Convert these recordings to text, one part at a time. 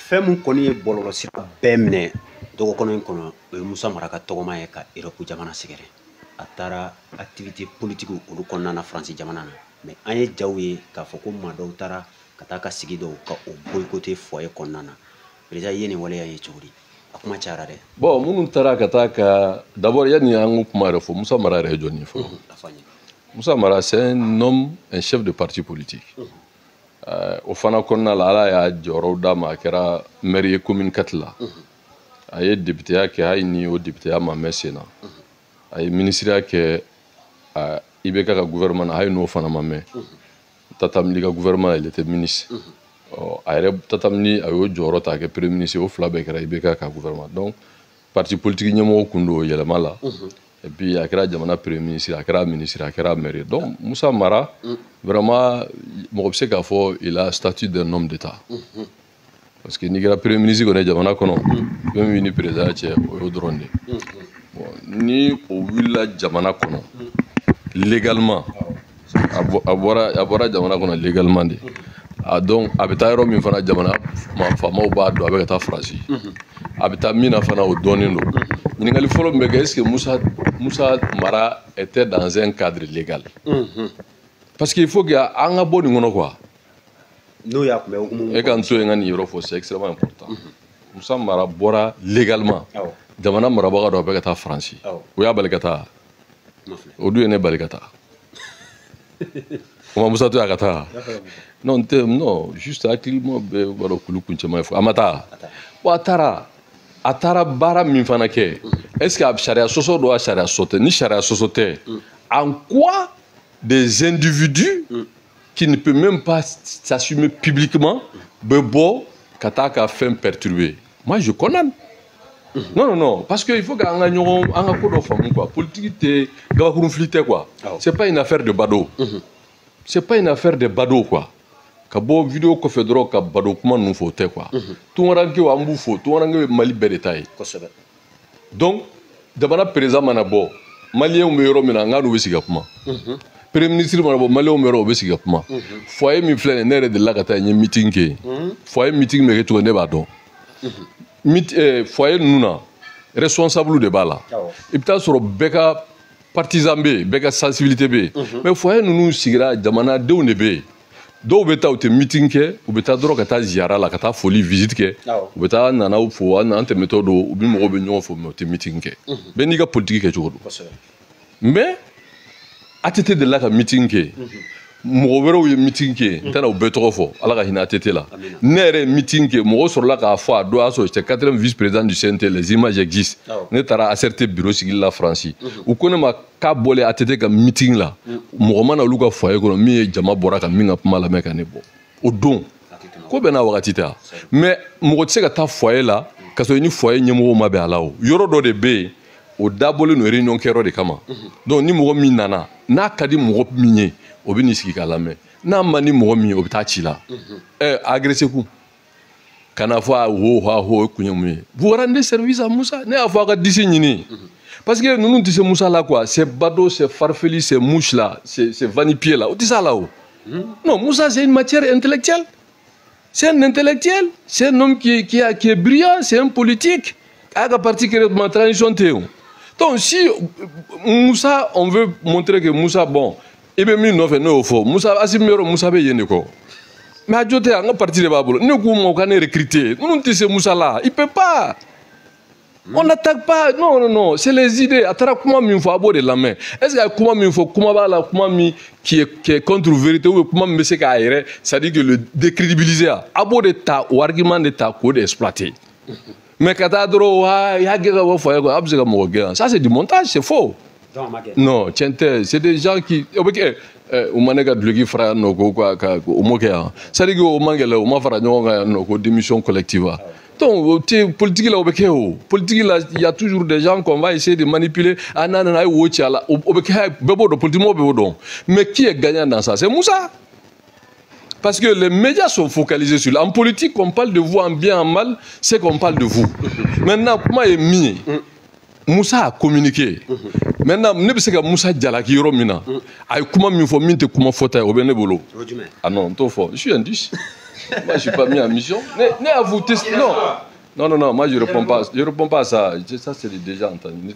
fɛn kɔni ye bɔlɔlɔsira bɛɛ minɛ dɔgɔkɔnɔ in kɔnɔ o ye Musa Mara ka tɔgɔma ye ka Europe jamana sɛgɛrɛ. A taara activité politique olu kɔnɔna na France jamana na. Mais an ye jaw ye k'a fɔ ko maa dɔw taara ka taa ka sigi dɔw ka o boycotté foyer kɔnɔna na. Président ye nin waleya ye cogo di? A kuma cayara dɛ. Bon minnu taara ka taa ka d'abord yani an ko kuma yɛrɛ fɔ Musa Mara yɛrɛ ye jɔn ye fɔlɔ. Musa Mara c'est un homme, un chef de parti politique. Au fana kɔnɔna la Ala y'a jɔyɔrɔ d'a ma a kɛra maire ye commune 4 la. A ye députéya kɛ hali ni o députéya ma mɛn sen na. A ye ministériya kɛ IBK ka gouvernement na hali n'o fana ma mɛn. Tatamini ka gouvernement il était ministre. A yɛrɛ Tatamini a y'o jɔyɔrɔ ta kɛ premier ministre o fila bɛɛ kɛra IBK ka gouvernement. Donc parti politique ɲɛmɔgɔ kun don o yɛlɛma la. Et puis a kɛra jamana premier ministre, a kɛra ministre, a kɛra maire. Donc Musa Mara vraiment mɔgɔ bɛ se k'a fɔ il a statut d'un homme d'État. Parce que n'i kɛra premier ministre kɔni jamana kɔnɔ fɛn min ni président cɛ o y'o dɔrɔn de. Bon ni o wulila jamana kɔnɔ légalement a bɔra jamana kɔnɔ légalement de. Donc a bɛ taa yɔrɔ min fana jamana faamaw b'a dɔn a bɛ ka taa France. A bɛ taa min na fana o dɔnnen don. Ɲininkali fɔlɔ min bɛ kɛ est-ce que Musa Mara était dans un cadre légal? Parce qu'il faut que an ka bɔ nin kɔnɔ quoi. N'o y'a kunbɛ hukumu. E ka n to yen n ka nin yɔrɔ fɔ c'est extrêmement important. Musa Mara bɔra légalement. Jamana marabaga dɔ a bɛ ka taa France. O y'a bali ka taa. O dun ye ne bali ka taa. O ma Musa to y'a ka taa. Non juste hakilimɔ bɛɛ b'a dɔn kulu kun cɛman ye fɔ a ma taa. Bon a taara baara min fana kɛ est-ce que a sariya sɔsɔ don a sariya sɔsɔ tɛ? Ni sariya sɔsɔ tɛ en quoi des individus qui ne peuvent même pas s'assumer publiquement bɛ bɔ ka taa ka fɛn perturber? Moi je condamne. Non, parce que il faut qu'an ka ɲɔgɔn an ka ko dɔ faamu quoi. Politique tɛ gabakurun fili tɛ quoi. C'est pas une affaire de bado. C'est pas une affaire de bado quoi. Ka bɔ vidéo kɔfɛ dɔrɔn ka bado kuma ninnu fɔ o tɛ quoi. Tunkarankew an b'u fo, tunkaranke bɛ Mali bɛɛ de ta ye. Kosɛbɛ. Donc jamana président mana bɔ maliyɛnw bɛ yɔrɔ min na an ka n'u bɛ sigi ka kuma. Premier ministre mana bɔ maliyɛnw bɛ yɔrɔ o bɛ sigi ka kuma. Foyer min filɛ nin ye ne yɛrɛ delila ka taa n ye meeting kɛ yen. Foyer meeting bɛ kɛ cogo ne b'a dɔn. Foyer ninnu na responsable de b'a la. I bɛ taa sɔrɔ bɛɛ ka partisan bɛ yen, bɛɛ ka sensibilité bɛ yen. Mais foyer ninnu sigira jamanadenw de bɛ yen. Dɔw bɛ taa u tɛ meeting kɛ u bɛ taa dɔrɔn ka taa ziyara la ka taa foli visite kɛ u bɛ taa nanaw fo an tɛmɛtɔ don u bɛ mɔgɔw bɛ ɲɔgɔn fo mais u tɛ meeting kɛ bɛɛ n'i ka politique kɛcogo don mais ATT delila ka meeting kɛ mɔgɔ wɛrɛw ye meeting kɛ n tɛna u bɛɛ tɔgɔ fɔ Ala ka hinɛ ATT la ne yɛrɛ ye meeting kɛ mɔgɔ sɔrɔla k'a fɔ a don y'a sɔrɔ c'est 4e vice-président du CNT les images existent ne taara ACRT bureau sigili la France u ko ne ma k'a bɔlen ATT ka meeting la mɔgɔ ma na olu ka foyer kɔnɔ min ye jama bɔra ka min ka kuma lamɛn ka ne bɔ o don ko bɛɛ n'a wagati tɛ mais mɔgɔ tɛ se ka taa foyer la ka sɔrɔ i ni foyer ɲɛmɔgɔw ma bɛn a la o yɔrɔ dɔ de bɛ yen o dabɔlen don réunion kɛyɔrɔ de kama donc ni mɔgɔ min nana n'a ka di mɔgɔ min ye o bɛ n'i sigi k'a lamɛn n'a man di mɔgɔ min ye o bɛ taa ci la agressé kun kana fɔ a ho kun ye mun ye vous rendez service à Musa ne y'a fɔ a ka disi ɲini parce que ninnu tɛ se Musa la quoi c'est bado c'est farfeli c'est mouche là c'est vani-pied là o tɛ se a la o non Musa c'est une matière intellectuelle c'est un intellectuel c'est un homme qui est brillant c'est un politique a ka parti créé ma transition tɛ yen donc si Musa on veut montrer que Musa bon i bɛ min nɔfɛ n'o y'o fɔ Musa Asimi yɔrɔ Musa bɛ yen de kɔ mais a jo tɛ an ka parti de b'a bolo ne k'u ma u ka ne recruter ninnu tɛ se Musa la il peut pas on n'attaque pas non c'est les idées a taara kuma min fɔ a b'o de lamɛn est-ce que a ye kuma min fɔ kuma b'a la kuma min qui est contre vérité ou kuma min bɛ se k'a yɛrɛ c'est-à-dire que le décrédibiliser a b'o de ta o argument de ta k'o de exploiter mais ka taa dɔrɔn i y'a gɛn ka bɔ foyer kɔnɔ a bɛ se ka mɔgɔ gɛn ça c'est du montage c'est faux. Non, c'est des gens qui. O ma ne ka duloki fara yan nɔ ko o m'o kɛ yan c'est-à-dire que o man gɛlɛn o ma fara ɲɔgɔn kan yan nɔ ko démission collective donc politique la o bɛ kɛ o politique la il y a toujours des gens qu'on va essayer de manipuler n'a nana a ye wo ci a la o bɛ kɛ bɛɛ b'o dɔn politique mɔgɔw bɛɛ b'o dɔn mais qui est gagnant dans ça c'est Musa parce que les médias sont focalisés sur en politique on parle de vous en bien en mal c'est qu'on parle de vous maintenant kuma ye min ye Musa a communiqué. Maintenant, ne bɛ se ka Musa jalaki yɔrɔ min na, a ye kuma min fɔ min tɛ kuma fɔta ye o bɛ ne bolo. Ah non, n t'o fɔ. Je suis indice. Moi, je suis pas mis en mission. Ne à vous tester. Non, moi je réponds pas à ça. Ça, c'est déjà entendu.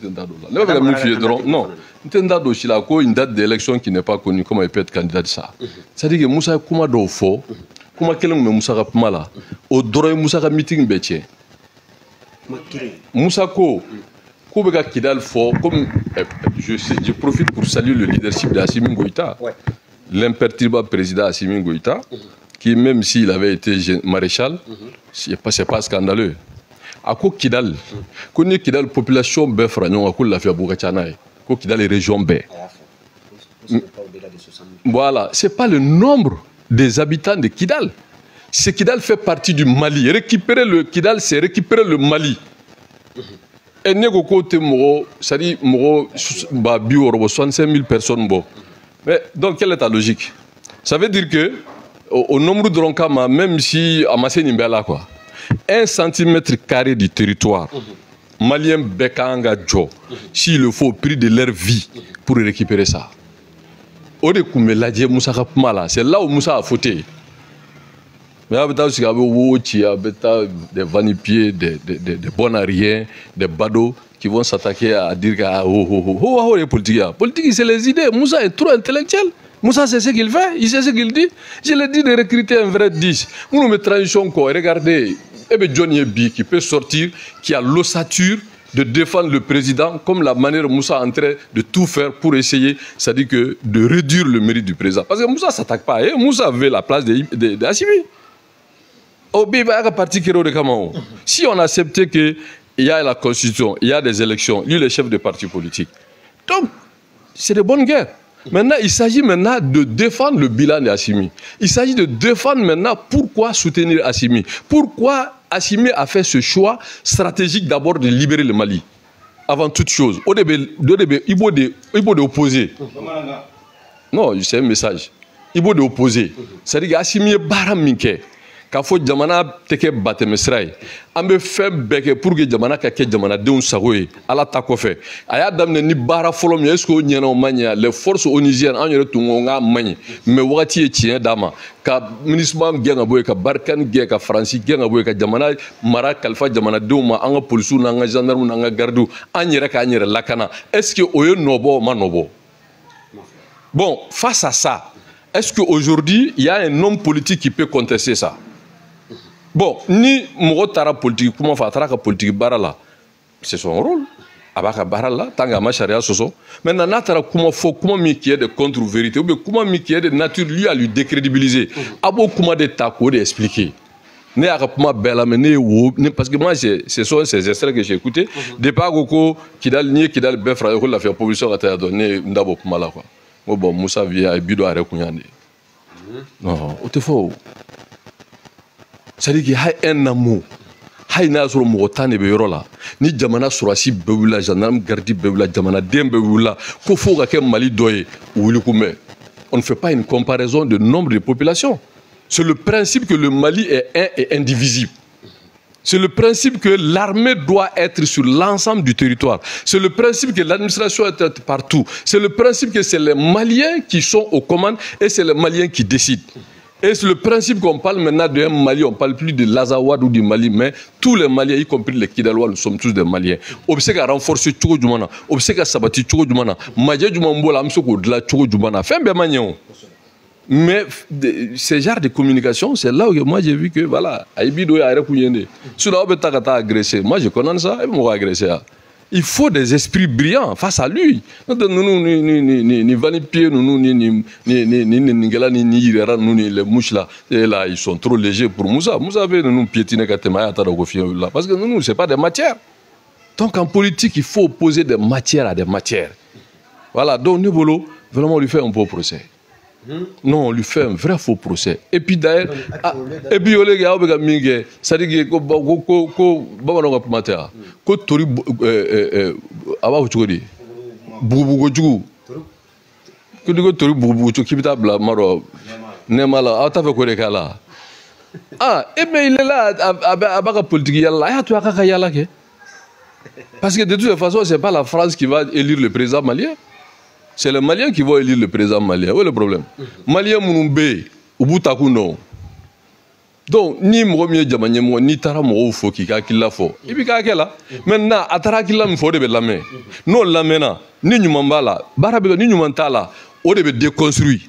Non, une date d'élection qui n'est pas connue, comment il peut être candidat de ça. C'est-à-dire que Moussa Kouma do fo, Kouma Keleng me Moussa Kapmala, au droit Moussa ka meeting bétier. Moussa Ko, Koubeka Kidal fo, comme je profite pour saluer le leadership d'Assimi Goïta, l'imperturbable président Assimi Goïta, qui même s'il avait été maréchal, c'est pas scandaleux. À quoi Kidal, connaît Kidal population befragnon, à quoi la fait Bougachanaï, quoi Kidal les régions B. Voilà, c'est pas le nombre des habitants de Kidal. C'est Kidal fait partie du Mali. Récupérer le Kidal, c'est récupérer le Mali. Et nous côté c'est-à-dire 65 000 personnes. Mais donc quelle est ta logique? Ça veut dire que au nombre de Ronkama, même si Amassé Nimbela quoi. 1 cm² du territoire, Malien Bekanga Djo, s'il le faut, au prix de leur vie pour récupérer ça. C'est là où Moussa a fauté. Mais il y a des vanipiers, des bonariens, des badauds qui vont s'attaquer à dire que les politiques. Politique, c'est les idées. Moussa est trop intellectuel. Moussa, c'est ce qu'il fait, il sait ce qu'il dit. Je l'ai dit de recruter un vrai 10. Nous nous mettons transition, regardez. Johnny Ebi qui peut sortir, qui a l'ossature de défendre le président, comme la manière Moussa est en train de tout faire pour essayer, c'est-à-dire que de réduire le mérite du président. Parce que Moussa ne s'attaque pas. Moussa avait la place d'Assimi. Si on acceptait qu'il y a la constitution, il y a des élections, lui le chef de parti politique. Donc, c'est de bonnes guerres. Maintenant, il s'agit maintenant de défendre le bilan d'Assimi. Il s'agit de défendre maintenant pourquoi soutenir Assimi. Pourquoi Assimi a fait ce choix stratégique d'abord de libérer le Mali. Avant toute chose. Il faut opposer. Non, c'est un message. Il faut opposer. C'est-à-dire qu'Assimi est baram k'a fɔ jamana tɛ kɛ batɛmɛsira ye an bɛ fɛn bɛɛ kɛ pour que jamana ka kɛ jamanadenw sago ye ala ta kɔfɛ a y'a daminɛ ni baara fɔlɔ min ye est ce que o ɲɛna o ma ɲɛ les forces onusiennes an yɛrɛ tun ko k'a ma ɲɛ mais wagati ye tiɲɛ d'a ma ka MINUSMA gɛn ka bɔ yen ka Barkhane gɛn ka Faransi gɛn ka bɔ yen ka jamana mara kalifa jamanadenw ma an ka polisiw n'an ka gendarmes n'an ka gardiw an yɛrɛ k'an yɛrɛ lakana est ce que o ye nɔbɔ o ma nɔbɔ bon face à ça est ce que aujourd'hui il y a un homme politique qui peut contester ça. Bon, ni Mogotara politique, comment faire la politique barala, c'est son rôle. Abaka barala, tanga ma charia soso. Maintenant, natara comment faut comment mi qui est de contre-vérité ou bien comment mi qui est de nature lui à lui décrédibiliser. Abo comment de tako de expliquer. Ne a comment bella mener ou parce que moi ce sont ces extraits que j'ai écoutés. Départ Goko Kidal ni Kidal Befra ko la faire publication à ta donné ndabo kuma la quoi. Bon Moussa via et bido are kunyande. Non, o te faux. C'est-à-dire qu'il y a un amour. Il y a un amour qui est là. Ni jamana surasi bewula, gendarme gardi bewula, jamana dem bewula, qu'il faut que Mali doye ou le kume. On ne fait pas une comparaison de nombre de populations. C'est le principe que le Mali est un et indivisible. C'est le principe que l'armée doit être sur l'ensemble du territoire. C'est le principe que l'administration doit être partout. C'est le principe que c'est les Maliens qui sont aux commandes et c'est les Maliens qui décident. Et c'est le principe qu'on parle maintenant d'un Mali, on ne parle plus de l'Azawad ou du Mali, mais tous les Maliens, y compris les Kidalois, nous sommes tous des Maliens. Obsèque à renforcer Tchogo Djoumana, obsèque à sabati Tchogo Djoumana, Madja Djoumambola, Amsoko de la Tchogo Djoumana, fin bien magnon. Mais ce genre de communication, c'est là où moi j'ai vu que voilà, Aïbido a récougné. Sur la Obetakata agressé, moi je connais ça, et moi agressé. Il faut des esprits brillants face à lui. Ni vanipier, ni les mouches là, ils sont trop légers pour Moussa. Moussa veut nous piétiner parce que nous, ce n'est pas des matières. Donc en politique, il faut opposer des matières à des matières. Voilà, donc Nebolo, vraiment, on lui fait un beau procès. Non, on lui fait un vrai faux procès. Et puis d'ailleurs, et puis les gars, ça dit que tori aba uchuri bubu goju ko digo tori bubu to kibita bla maro nemala ata fe ko de kala et mais il est là abaka politique yalla ya to aka yalla ke parce que de toute façon c'est pas la France qui va élire le président malien, c'est les Maliens qui vont élire le président malien. Où est le problème? Malien munumbe ubutaku non Donc, ni mɔgɔ min ye jama ɲɛmɔgɔ n'i taara mɔgɔw fo k'i ka hakilila fɔ i b'i ka hakɛ la maintenant a taara hakilila min fɔ o de bɛ lamɛn n'o lamɛnna ni ɲuman b'a la baara bɛ kɛ ni ɲuman t'a la o de bɛ déconstruire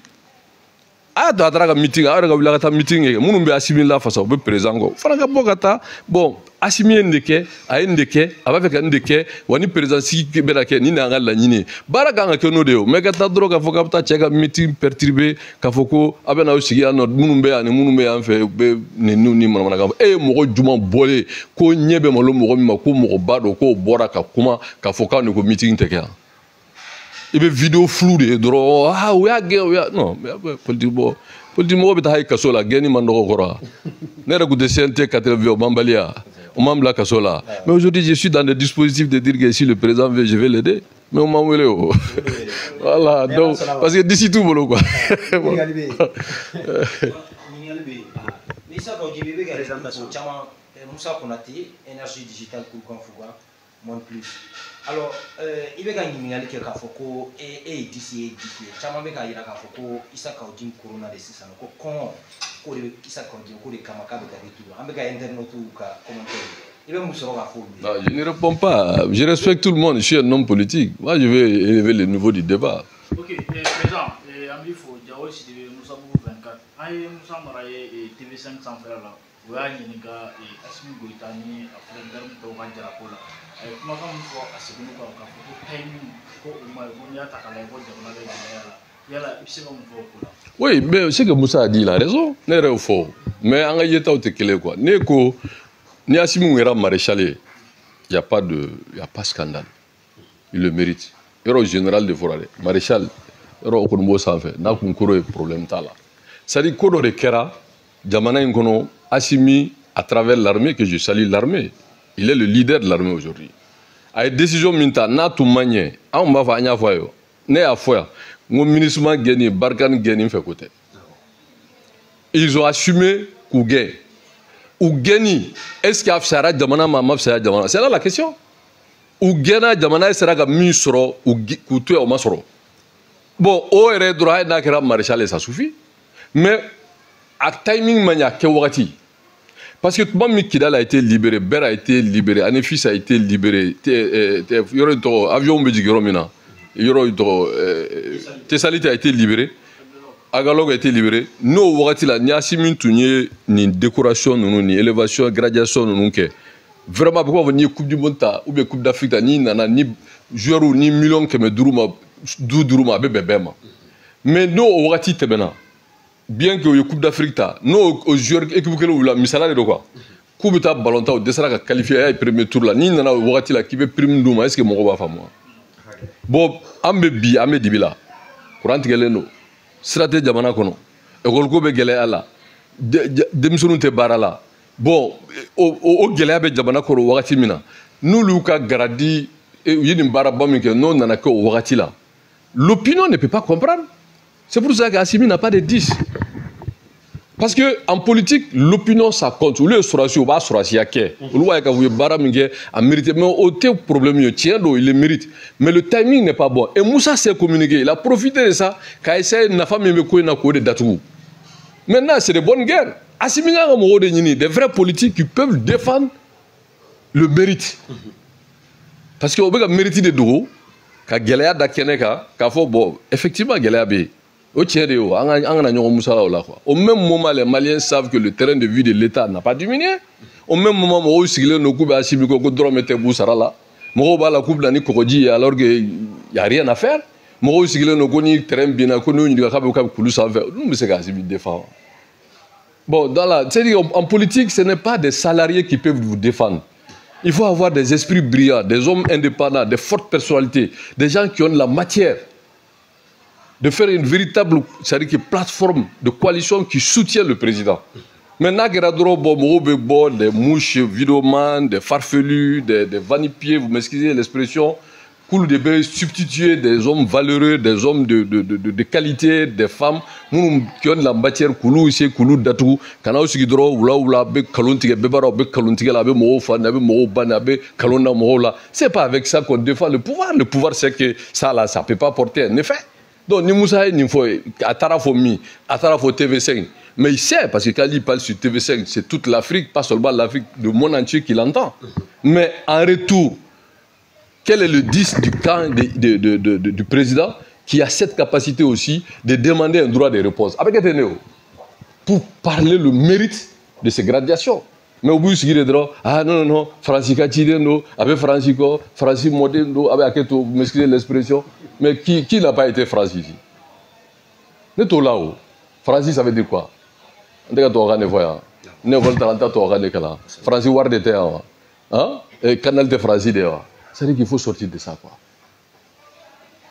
a y'a to a taara ka meeting a yɛrɛ ka wuli a ka taa meeting kɛ minnu bɛ Assimi lafasa u bɛ président kɔ fana ka bɔ ka taa bon Assimi ye nin de kɛ a ye nin de kɛ a b'a fɛ ka nin de kɛ wa ni président sigi bɛna kɛ nin de y'an ka laɲini ye baara kan ka kɛ n'o de ye o mais ka taa dɔrɔn k'a fɔ k'a bɛ taa cɛ ka meeting perturber k'a fɔ ko a bɛ n'aw sigi yan nɔ minnu bɛ yan ni minnu bɛ yan fɛ u bɛ nin ni manamanakan fɔ e ye mɔgɔ jumɛn bɔlen ko ɲɛ bɛ malo mɔgɔ min ma ko mɔgɔ ba don k'o bɔra ka kuma k'a fɔ k'a ni ko meeting tɛ kɛ yan i bɛ vidéo flou de ye dɔrɔn ah o y'a gɛn o y'a non politique mɔgɔ bɛ taa i kaso la gɛnni man dɔgɔ kɔrɔ ne yɛrɛ kun tɛ CNT 80 o man bali ya on m'a bila kaso la mais aujourd'hui je suis dans des dispositifs de dire que si le président veut je vais l'aider mais on m'a wele o voilà donc parce que d'ici tout bolo quoi Moussa Konate, énergie digitale pour Kanfouga, Monde Plus. Alors, il y a un numéro qui est Kafoko et d'ici, Chama Beka Ira Kafoko, Issa Kaudin Corona de Sissan, Kokon, Issa Kaudin, Kode Kamaka de tout, Ambeka Internet ou commentaire. Il va Moussa Rafou. Je ne réponds pas, je respecte tout le monde, je suis un homme politique. Moi, je vais élever le niveau du débat. Ok, président, Amifo, Diawo, si Moussa Bou 24, Aïe Moussa Maraye et TV5 sans faire là. O y'a ɲininka Assimi Goïta ni après terme tɔw ka jarako la a ye kumakan min fɔ a seginna kan k'a fɔ ko timing ko o ma ko n'i y'a ta k'a lajɛ ko jamana bɛ gɛlɛya la yala i bɛ se ka mun fɔ o ko la. Oui, mais ce que Moussa a dit, il a raison. Ne yɛrɛ y'o fɔ mais an ka yetaw tɛ kelen quoi ne ko ni Assimi kɛra maréchal ye y a pas scandale il le mérite yɔrɔ général de fɔra dɛ maréchal yɔrɔ o kɔni b'o sanfɛ n'a kun koro ye problème t'a la c'est à dire ko dɔ de kɛra jamana in kɔnɔ Assimi, à travers l'armée, que je salue l'armée, il est le leader de l'armée aujourd'hui. A une décision minta, n'a tout manié, on va faire un affaire, n'est à faire, mon ministre m'a gagné, Barkan gagné fait côté. Ils ont assumé ou gagné. Ou gagné, est-ce qu'il y a Fsara Djamana, Mama Fsara Djamana? C'est là la question. Ou gagné Djamana, sera comme Misro, ou Koutou ou Masro. Bon, au RE droit, n'a qu'à maréchal et ça suffit. Mais, à timing mania kewati parce que tout le monde Kidal a été libéré, Ber a été libéré, Anefis a été libéré, avion Bédigoromina, Tessalit a été libéré, Agalog a été libéré. Nous, Wati la ni Assimi Tounier, ni décoration, ni élévation, graduation, vraiment pourquoi venir Coupe du Monde ou bien Coupe d'Afrique, ni nana, ni joueur ou ni million que me Dourouma, bébé. Mais nous, Wati Tebena. Bien que le Coupe d'Afrique, nous, aux joueurs équipés ou la misala de quoi. Coupe de ballon, au dessert à qualifier au premier tour là, ni nana ouati la qui veut prime d'ouma, est-ce que mon roi va moi? Bon, ambebi, amedibila. Courant geleno. Stratégie jamana kono. Egolko be gele ala. Demisonu te barala. Bon, au gele be jamana kono ouati mina. Nous luka garadi et yini barabami que non nana ko ouati là. L'opinion ne peut pas comprendre. C'est pour ça qu'Assimi n'a pas de 10. Parce qu'en politique, l'opinion, ça compte. Ou le sorasi, ou pas sorasi, ou le ka vous bara minge a mérité. Mais au problème, il le mérite. Mais le timing n'est pas bon. Et Moussa s'est communiqué. Il a profité de ça. Quand essayé na femme me koina ko de datou. Maintenant, c'est de bonnes guerres. Assimi n'a pas des vrais politiques qui peuvent défendre le mérite. Parce qu'on veut mériter de dos. Ka gelaya da keneka, ka fo bon, effectivement gelaya be. Au même moment, les Maliens savent que le terrain de vie de l'État n'a pas diminué. Au même moment, où nos coupes à Sibiko, Godromete Boussarala, Moroba la coupe d'année Korodji, alors qu'il n'y a rien à faire. Moro Sigile no Goni, terrain bien connu, il y a un Koulou sans faire. Nous, c'est qu'à défendre. Bon, en politique, ce n'est pas des salariés qui peuvent vous défendre. Il faut avoir des esprits brillants, des hommes indépendants, des fortes personnalités, des gens qui ont de la matière. De faire une véritable plateforme de coalition qui soutient le président. Maintenant, il y a des mouches, vidéomans, des farfelus, des vanipiers, vous m'excusez l'expression, substituer des hommes valeureux, des hommes de qualité, des femmes qui ont de la matière, c'est pas avec ça qu'on défend le pouvoir. Le pouvoir, c'est que ça ne peut pas porter un effet. Donc, ni Moussa ni Foy, Atara Fomi, Atara Fo TV5, Mais il sait, parce que quand il parle sur TV5, c'est toute l'Afrique, pas seulement l'Afrique, le monde entier qui l'entend. Mais en retour, quel est le 10 du camp du président qui a cette capacité aussi de demander un droit de réponse pour parler le mérite de ces gradations. Mais au bout du droit, ah non, non, non, Francis Katidendo, avec Francisco, Francis Modendo, avec Aketo, vous m'excusez l'expression, mais qui n'a pas été Francis ici? N'est-ce pas là-haut? Francis, ça veut dire quoi? On dit que tu as un voyant. Ne vol talenta tu as un éclat. Francis Ward était là. Hein? Et canal de Francis d'ailleurs. Ça veut dire qu'il faut sortir de ça, quoi.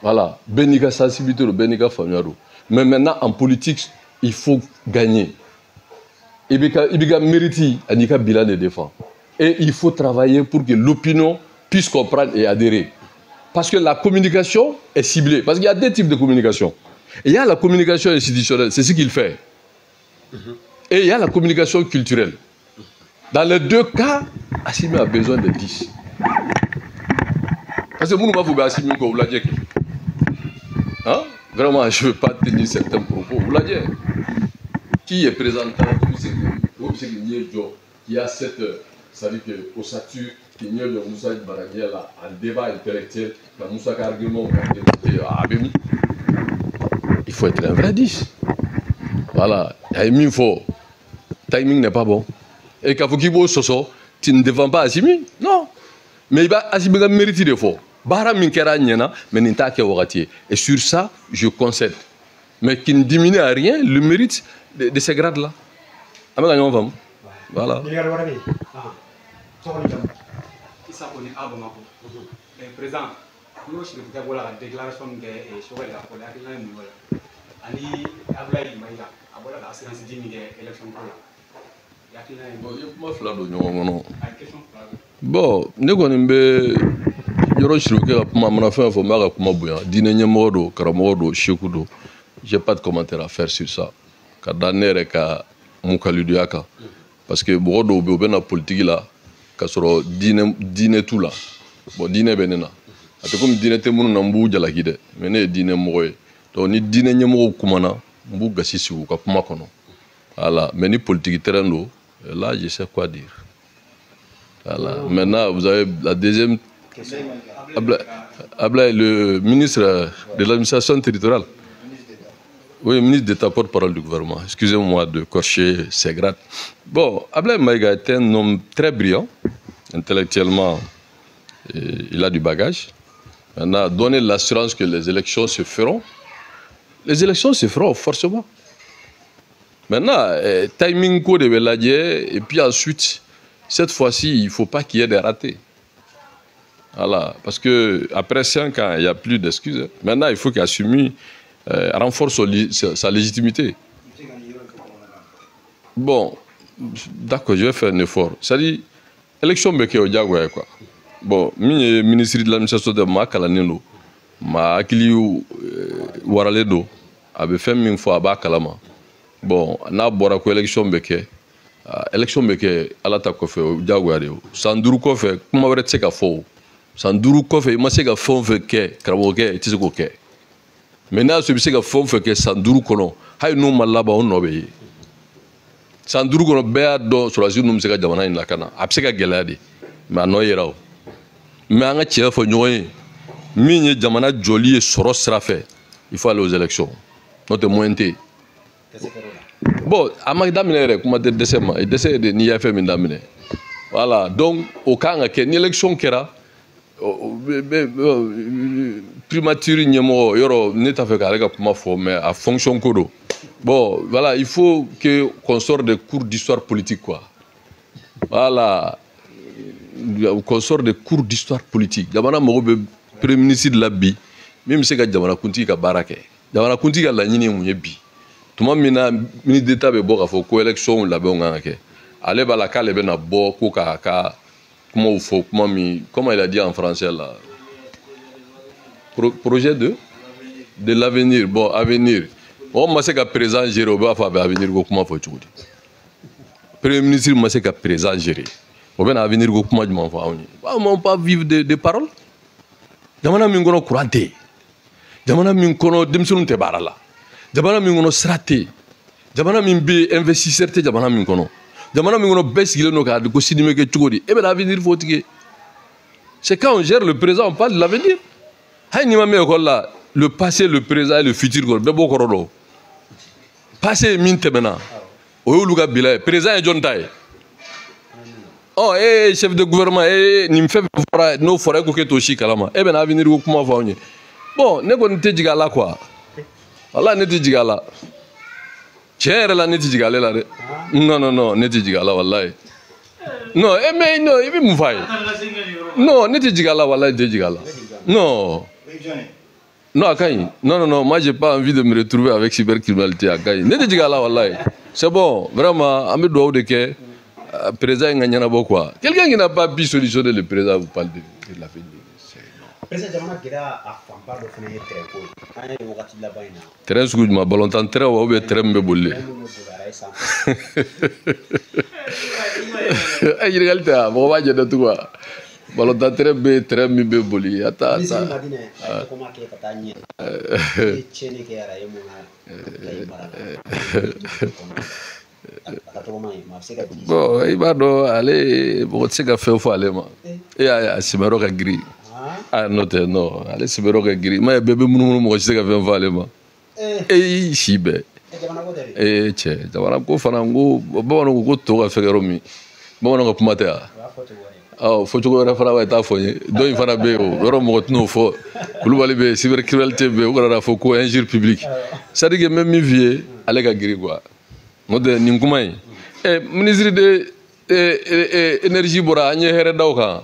Voilà. Bénika sensibilité, bénika familiaro. Mais maintenant, en politique, il faut gagner. Il y a mérite, il y a bilan de défense. Et il faut travailler pour que l'opinion puisse comprendre et adhérer. Parce que la communication est ciblée. Parce qu'il y a deux types de communication. Il y a la communication institutionnelle, c'est ce qu'il fait. Et il y a la communication culturelle. Dans les deux cas, Assimi a besoin de 10. Parce que nous, nous avons Assimi comme vous l'avez dit. Hein? Vraiment, je ne veux pas tenir certains propos. Vous l'avez dit. Qui est présentant, qui a cette, ça veut dire qu'au statut, qui n'y a de Moussa Baraniel en débat intellectuel, dans Moussa Karguemon, il faut être un vrai 10. Voilà, il faut. Timing n'est pas bon. Et quand vous soso, tu ne défends pas Assimi? Non. Mais il va Assimi mériter des fois. Bara Minkera Nyena, mais n'inta ke Wagati. Et sur ça, je concède. Mais qui ne diminue à rien le mérite de ces grades-là. Voilà. Président, nous sommes la déclaration de la bon, ne kɔni bɛ yɔrɔ sirikɛ ka kuma mana fɛn fɔ n b'a ka kuma bonya diinɛ ɲɛmɔgɔ don karamɔgɔ don seku don j'ai pas de commentaire à faire sur ça ka da ne yɛrɛ ka mukalidoya kan parce que mɔgɔ dɔw bɛ yen u bɛ na politiki la ka sɔrɔ diinɛ t'u la bon diinɛ bɛ ne na a tɛ komi diinɛ tɛ minnu na n b'u jalaki dɛ mais ne ye diinɛ mɔgɔ ye donc ni diinɛ ɲɛmɔgɔw kumana n b'u gasi sigi u ka kuma kɔnɔ voilà mais ni politiki terrain don là je sais quoi dire. Voilà. Maintenant, vous avez la deuxième. Ablaye, le ministre de l'administration territoriale. Oui, ministre d'État, porte-parole du gouvernement. Excusez-moi de cocher ces grades. Bon, Ablaye Maïga est un homme très brillant, intellectuellement, il a du bagage. Maintenant, donner l'assurance que les élections se feront. Les élections se feront forcément. Maintenant, timing code de Beladje, et puis ensuite. Cette fois-ci, il ne faut pas qu'il y ait des ratés. Voilà. Parce qu'après 5 ans, il n'y a plus d'excuses. Maintenant, il faut qu'Assimi renforce sa légitimité. Bon, d'accord, je vais faire un effort. C'est-à-dire, l'élection est au Diagoué, quoi. Bon, je suis ministre de l'administration de Makalanino. Ma Akiliou Waraledo avait fait une fois à Bakalama. Bon, on a boire quoi l'élection est élection bɛ kɛ ala ta kɔfɛ o diyagoya de ye san 5 kɔfɛ kuma wɛrɛ tɛ se ka fɔ o san 5 kɔfɛ i ma se ka fɛn o fɛn kɛ karamɔgɔkɛ i tɛ se k'o kɛ mais n'a y'a sɔrɔ i bɛ se ka fɛn o fɛn kɛ san 5 kɔnɔ hali n'u ma laban o nɔ bɛ ye san 5 kɔnɔ bɛɛ y'a dɔn sɔrɔdasi ninnu bɛ se ka jamana in lakana a bɛ se ka gɛlɛya de mais a nɔ yera o mais an ka tiɲɛ fɔ ɲɔgɔn ye min ye jamana jɔli ye sɔrɔ sira fɛ il faut aller aux élections n'o tɛ moyen tɛ yen. Bon, à Magdamine, comment te décès, et décès de l'IFM Mindamine. Voilà, donc, au cas où une élection qui era, primature, yoro, n'est avec un comment faut, mais à fonction codo. Bon, voilà, il faut qu'on sorte des cours d'histoire politique, quoi. Voilà, qu'on sorte des cours d'histoire politique. D'abord, le premier ministre de la BI, même si c'est Jamana Kunti qui a baraké. Jamana Kunti qui a la ligne où il y a BI. Tout le monde ministre d'État veut voir qu'il faut élection la bonne. Allez bah la cale ben à bord comment il faut comment il a dit en français là projet de l'avenir bon avenir on m'a dit qu'à présent gérer au bas avenir comment faut tout premier ministre m'a dit qu'à présent gérer au ben avenir comment je m'en vais on m'en pas vivre de paroles jamana mi ngono courante jamana mi ngono demsunu te barala jamana mi ngono srate jamana min be investisseur te jamana min kono jamana min kono bɛɛ sigilen don k'a di ko sini bɛ kɛ cogo di e bɛ l'avenir fɔ tigɛ c'est quand on gère le présent on parle de l'avenir hali n'i ma mɛn école la le passé le présent et le futur kɔrɔ bɛɛ b'o kɔrɔ dɔn passé ye min tɛmɛna o y'olu ka bila ye présent ye jɔn ta ye e chef de gouvernement nin fɛn fɛn fɔra n'o fɔra e ko k'e t'o si kalama e bɛ na avenir ko kuma fɔ anw ye bon ne kɔni tɛ jigin a la quoi wala ne tɛ jigin a la tiɲɛ yɛrɛ la ne tɛ jigin ale la dɛ non ne tɛ jigin a la walayi non mais non i bɛ mun f'a ye non ne tɛ jigin a la walayi ne tɛ jigin a la non a ka ɲi non moi j'ai pas envie de me retrouver avec cybercriminalité a ka ɲi ne tɛ jigin a la walayi c'est bon vraiment an bɛ dugawu de kɛ président in ka ɲɛnabɔ quoi quelqu'un qui n'a pas pu solutionner le président vous parle de l'avenir. Président jamana gɛlɛya a fanba dɔ fana ye terrain ko ye an ye wagati laban in na. terrain sugu jumɛn ballontan terrain wa ou bien terrain min bɛ boli. ɲininkali tɛ wa mɔgɔ b'a jɛ dɛ tugun wa ballontan terrain bɛ terrain min bɛ boli a ta. ministre Madinɛ a ye tɔgɔma kɛ ka taa ɲɛ i ye tiɲɛni kɛ yɛrɛ a ye mun na i mara la. Bon i b'a dɔn ale mɔgɔ tɛ se ka fɛn fɔ ale ma e y'a sɛbɛyɔrɔ ka girin. n'o tɛ non ale sɛbɛyɔrɔ ka girin m'a ye bɛɛ bɛ munumunu mɔgɔ tɛ se ka fɛn fɔ ale ma e si bɛɛ cɛ jamana ko fana n ko bamananw ko to ka fɛn yɔrɔ min bamananw ka kuma tɛ wa fɔcogo wɛrɛ fana b'a ye t'a fɔ n ye dɔ in fana bɛ yen o yɔrɔ mɔgɔ tɛn'o fɔ kulubali bɛ yen cybercriminalité bɛ yen o kana fɔ ko injure publique c'est à dire que n bɛ min f'i ye ale ka girin quoi n'o tɛ nin kuma in ministre de énergie bɔra an ye hɛrɛ da o kan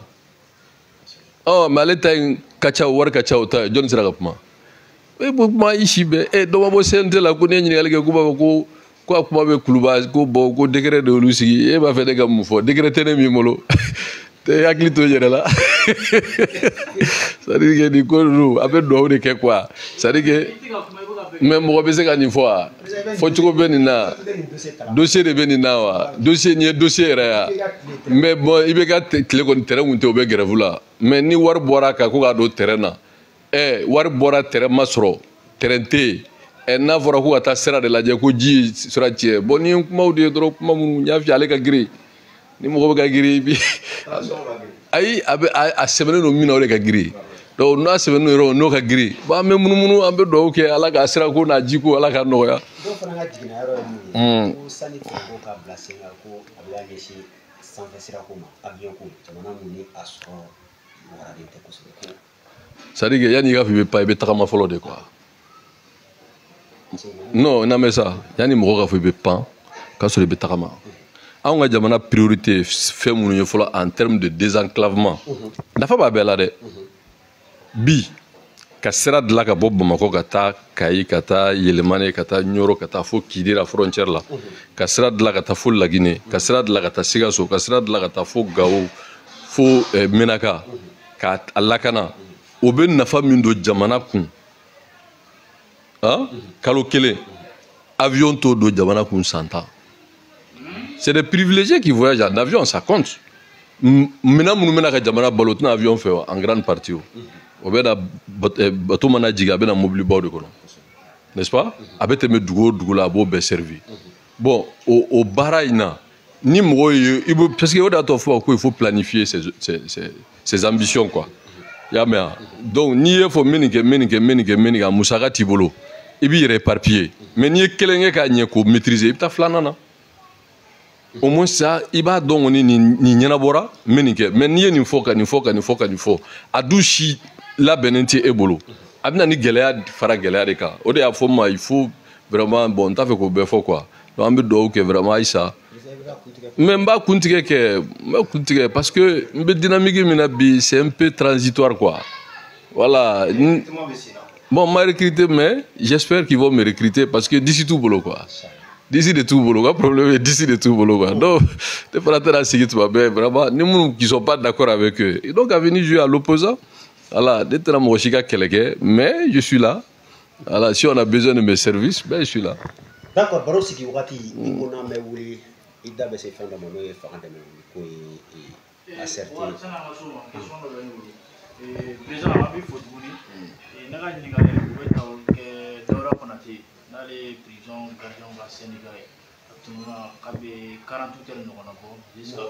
mais ale ta in ka ca wari ka ca o ta ye jɔnni sera ka kuma e b'o kuma i si bɛɛ dɔ ma bɔ CNT la ko n'i ye ɲininkali kɛ k'u b'a fɔ ko a kuma bɛ kuluba ko bon ko décret de y'olu sigi e b'a fɛ ne ka mun fɔ décret tɛ ne min bolo tɛ hakili to n yɛrɛ la c'est à dire que nin ko ninnu a bɛ dugawu de kɛ quoi c'est à dire que mais mɔgɔ bɛ se ka nin fɔ wa fɔcogo bɛ nin na dossier de bɛ nin na wa dossier nin ye dossier yɛrɛ ya mais bon i bɛ ka tile kɔni terrain kun tɛ o bɛ grève la mais ni wari bɔra a kan ko k'a don terrain na wari bɔra terrain ma sɔrɔ terrain tɛ yen n'a fɔra ko ka taa sira de lajɛ ko ji ye sira tiɲɛ bon ni ye kumaw de ye dɔrɔn kuma minnu n y'a f'i ye ale ka girin ni mɔgɔ bɛ ka girin i bi ayi a sɛbɛnnen don min na o de ka girin donc n'a sɛbɛnnen don yɔrɔ n'o ka girin bon an bɛ munumunu an bɛ dugawu kɛ ala ka sira ko n'a ji ko ala ka nɔgɔya. dɔw fana ka jiginna yɔrɔ ye mun ye ko sani ko ka bila sen kan ko a bɛ ɲɛsin sanfɛ sira ko ma avion ko jamana mun ni a sɔrɔ nɔgɔyalen tɛ kosɛbɛ. c'est à dire que yanni i ka fɔ i bɛ pan i bɛ tagama fɔlɔ de quoi. non n'a mɛn sa yanni mɔgɔ ka fɔ i bɛ pan k'a sɔrɔ i bɛ tagama. anw ka jamana priorité fɛn minnu ye fɔlɔ en termes de désenclavement nafa b'a bɛɛ la dɛ bi ka sira dilan ka bɔ Bamakɔ ka taa Kayi ka taa Yɛlɛmane ka taa Ɲoro ka taa fo Kidira frontière la ka sira dilan ka taa fo Laginɛ ka sira dilan ka taa Sikaso ka sira dilan ka taa fo Gawo fo Menaka ka a lakana o bɛ nafa min don jamana kun kalo kelen avion t'o don jamana kun san 10. C'est des privilégiés qui voyagent en avion, ça compte. Maintenant, nous avons un balo en avion en grande partie. On a bateau manager, on a mobile bord de colon. N'est-ce pas? Avec mes dougo la beau servi. Bon, au Baraïna, ni parce qu'il faut planifier ses ambitions quoi. Donc ni il faut menike musaka tibolo. Il bi réparpiller. Mais ni kelenge ka nyeko maîtriser, il ta flanana. Au moins ça, il va donc ni ɲɛnabɔra n bɛ nin kɛ mais n'i ye nin fɔ ka nin fɔ ka nin fɔ ka nin fɔ a dun si labɛnnen tɛ e bolo a bɛ na ni gɛlɛya fara gɛlɛya de kan o de y'a fɔ n ma il faut vraiment bon n t'a fɛ k'o bɛɛ fɔ quoi donc an bɛ dugawu kɛ vraiment Ayisa mais n b'a kuntigɛ kɛ n b'a kuntigɛ parce que n bɛ dynamique min na bi c'est un peu transitoire quoi voilà bon n ma recruté mais j'espère qu'ils vont me recruter parce que d'ici tout bolo quoi. D'ici de tout boulot, le problème est d'ici de tout boulot. Donc, les partenaires vraiment, nous qui ne sommes pas d'accord avec eux. Et donc, à venir jouer à l'opposant, voilà, mais je suis là. Voilà, si on a besoin de mes services, ben, je suis là. D'accord, Baro Siki Wati, on a mis il a baissé fin de mon nom et faire de acerté. n'ale prison gardien ka Sénégal tumuna kabe 48 heures ɲɔgɔn na bɔ jusqu'à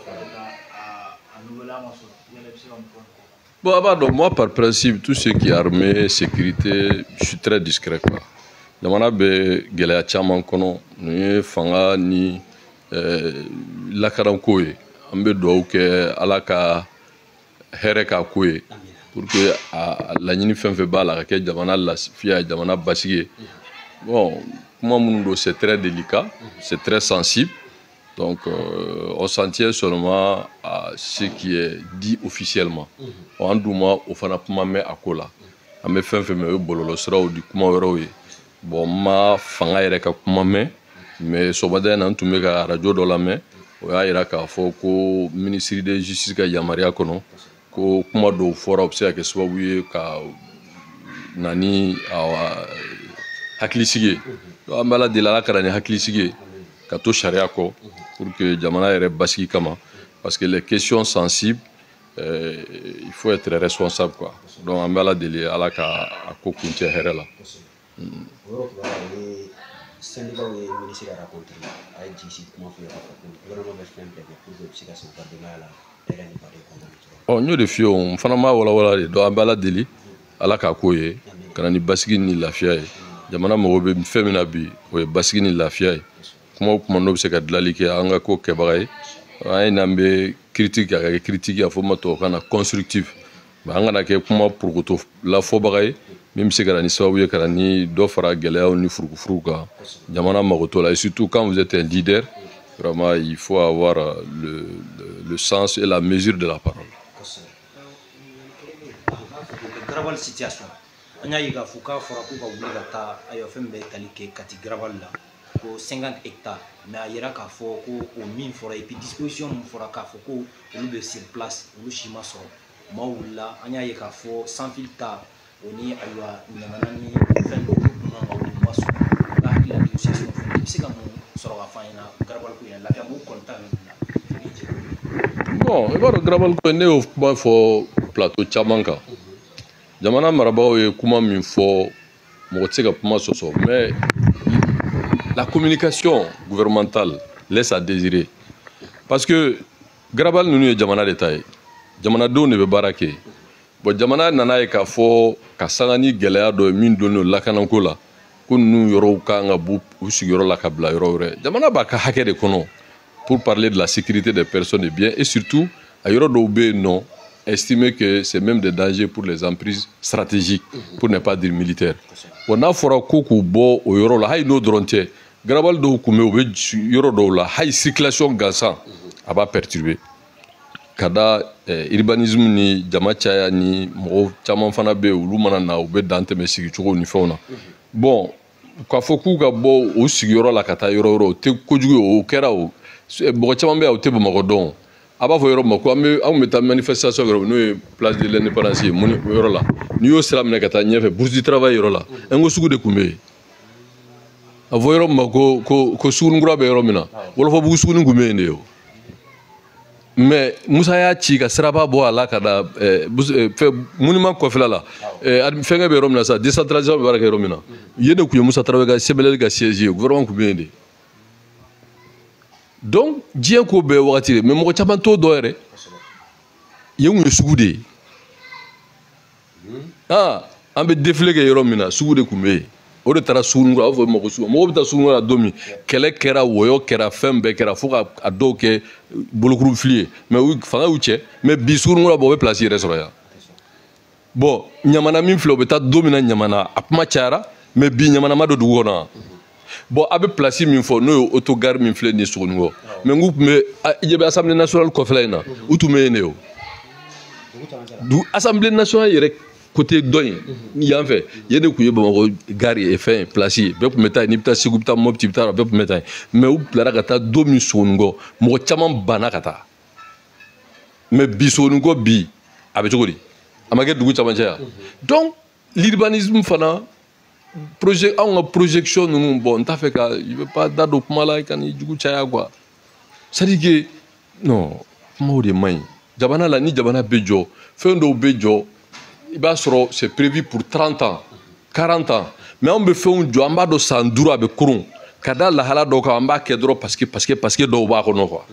à nouvel an ma sɔrɔ yɛlɛ bɛ se ka mun fɔ Bon, donc, moi, par principe, tout ce qui est armée, sécurité, je suis très discret, quoi. Jamana be gɛlɛya caman kɔnɔ nin ye fanga ni lakaranko ye an bɛ dugawu kɛ ala ka hɛrɛ k'a ko ye pour que a laɲini fɛn fɛn b'a la ka kɛ jamana lafiya ye jamana basigi ye bon kuma minnu don c'est très délicat c'est très sensible donc on s'en tient seulement à ce qui est dit officiellement an dun ma o fana kuma mɛn a ko la an bɛ fɛn fɛn mɛn o ye bɔlɔlɔsiraw di kuma wɛrɛw ye bon ma fanga yɛrɛ ka kuma mɛn mais sɔgɔmada in na n tun bɛ ka radio dɔ lamɛn o y'a yira k'a fɔ ko ministre de justice ka yamaruya kɔnɔ ko kuma dɔw fɔra o bɛ se ka kɛ sababu ye ka na ni hakilisigi ye an bɛ ala deli ala ka na ni hakilisigi ye ka to sariya kɔ pour que jamana yɛrɛ basigi kama parce que les questions sensibles il faut être responsable quoi donc an bɛ ala deli ala ka a ko kuncɛ hɛrɛ la. syndicat ye ministre ka rencontre a ye jigi kuma fɔ k'a fɔ ko gouvernement bɛ fɛn bɛɛ kɛ pour que u bɛ se ka se u ka denbaya la hɛrɛ ni baden kɔnɔ. n y'o de f'i ye o n fana m'a walawala de donc an bɛ ala deli ala k'a ko ye ka na ni basigi ni lafiya ye jamana mago bɛ fɛn min na bi o ye basigi ni lafiya ye kuma o kuma n'o bɛ se ka dilanli kɛ an ka ko kɛbaga ye an ye n'an bɛ critique a ka kɛ critique a fɔ ma tubabukan na constructif mais an kana kɛ kuma purukuto lafɔbaga ye min bɛ se ka na ni sababu ye ka na ni dɔ fara gɛlɛyaw ni furukufuruw kan jamana mago t'o la et surtout quand vous êtes un leader vraiment il faut avoir le sens et la mesure de la parole. Garabal situation an y'a ye k'a fɔ k'a fɔra ko ka wuli ka taa ayiwa fɛn bɛɛ tali kɛ Kati Garabal la ko 50 hectares mais a yira k'a fɔ ko o min fɔra et puis disposition min fɔra k'a fɔ ko olu bɛ sur place olu si ma sɔrɔ maaw wulila an y'a ye k'a fɔ sans fil ta o ni ayiwa ɲamana ni fɛn dɔw kun kan ka olu ma sɔrɔ u ka hakili la négociation fɛn i bɛ se ka mun sɔrɔ ka fɔ an ɲɛna Garabal ko in lafiya b'u kɔntan min na. Bon i b'a dɔn Garabal ko ne y'o kuma fɔ plateau caman kan jamana marabagaw ye kuma min fɔ mɔgɔ tɛ se ka kuma sɔsɔ mais la communication gouvernementale laisse à désirer parce que Garabal ninnu ye jamana de ta ye jamanadenw de bɛ baara kɛ bon jamana nana ye k'a fɔ ka sanga ni gɛlɛya dɔ ye min donnen lakanako la ko ninnu yɔrɔw kan ka bɔ u sigiyɔrɔ la ka bila yɔrɔ wɛrɛ jamana b'a ka hakɛ de kɔnɔ pour parler de la sécurité des personnes et biens et surtout a yɔrɔ dɔw bɛ yen nɔ estimer que c'est même des dangers pour les emprises stratégiques pour ne pas dire militaires bon n'a fɔra ko k'u bɔ o yɔrɔ la hali n'o dɔrɔn tɛ Garabal dɔw kun bɛ u bɛ yɔrɔ dɔw la hali circulation gansan a b'a perturber ka da urbanisme ni jama caya ni mɔgɔw caman fana bɛ yen olu mana na u bɛ dan tɛmɛ sigicogo ni fɛnw na bon k'a fɔ k'u ka bɔ o sigiyɔrɔ la ka taa yɔrɔ wɛrɛ o tɛ kojugu ye o kɛra o mɔgɔ caman bɛ yan o tɛ Bamakɔ dɔn a b'a fɔ yɔrɔ min ma ko anw bɛ taa manifestation yɔrɔ n'o ye place de l'indépendance ye mun yɔrɔ la n'i y'o sira minɛ ka taa ɲɛfɛ bourse du travail yɔrɔ la ngo sugu de tun bɛ yen a fɔ yɔrɔ min ma ko Sugunikura bɛ yɔrɔ min na Wɔlɔfɔbugu Suguni tun bɛ yen de o mais Musa y'a ci ka siraba bɔ a la ka da monument kɔfɛla la fɛnkɛ bɛ yɔrɔ min na sa décentralisation bɛ baara kɛ yɔrɔ min na yen de tun ye Musa Tarawele ka CBL ka siège ye gouvernement tun bɛ yen de donc diɲɛ ko bɛɛ wagati de mais mɔgɔ caman t'o dɔn yɛrɛ yen tun ye sugu de ye an bɛ défilé kɛ yɔrɔ min na sugu de tun bɛ yen o de taara Sugunikura a b'a fɔ mɔgɔ sugu mɔgɔw bɛ taa Sugunikura don min kɛlɛ kɛra wɔyɔ kɛra fɛn bɛɛ kɛra fo ka a dɔw kɛ bolokuru fili ye mais fanga y'u cɛ mais bi Sugunikura bɔ o bɛ place yɛrɛ sɔrɔ yan bon ɲamana min filɛ o bɛ taa don min na ɲamana a kuma cayara mais bi ɲamana ma don dugu kɔnɔ bon a bɛ place min fɔ n'o ye autogare min filɛ nin ye Sogonikɔ mais n k'u tun bɛ i ɲɛ bɛ assemblée nationale kɔfɛla in na u tun bɛ yen de o assemblée nationale yɛrɛ côté dɔ in yan fɛ yen de tun ye Bamakɔ gare ye fɛn place ye bɛɛ tun bɛ taa yen n'i bɛ taa Segu i bɛ taa Mopti i bɛ taa bɛɛ tun bɛ taa yen mais u bilara ka taa don min Sogonikɔ mɔgɔ caman banna ka taa mais bi Sogonikɔ bi a bɛ cogo di a ma kɛ dugu camancɛ yan donc l'urbanisme fana projet anw ka projection ninnu bon n t'a fɛ ka i bɛ pas da don kuma la ka ni jugu caya quoi c'est à dire que non kumaw de man ɲi jamana la ni jamana bɛ jɔ fɛn dɔw bɛ jɔ i b'a sɔrɔ c'est prévu pour 30 ans 40 ans mais on be fɛnw jɔ an b'a dɔn san 5 a bɛ kurun ka da lahala dɔw kan an b'a kɛ dɔrɔn parce que dɔw b'a kɔnɔ quoi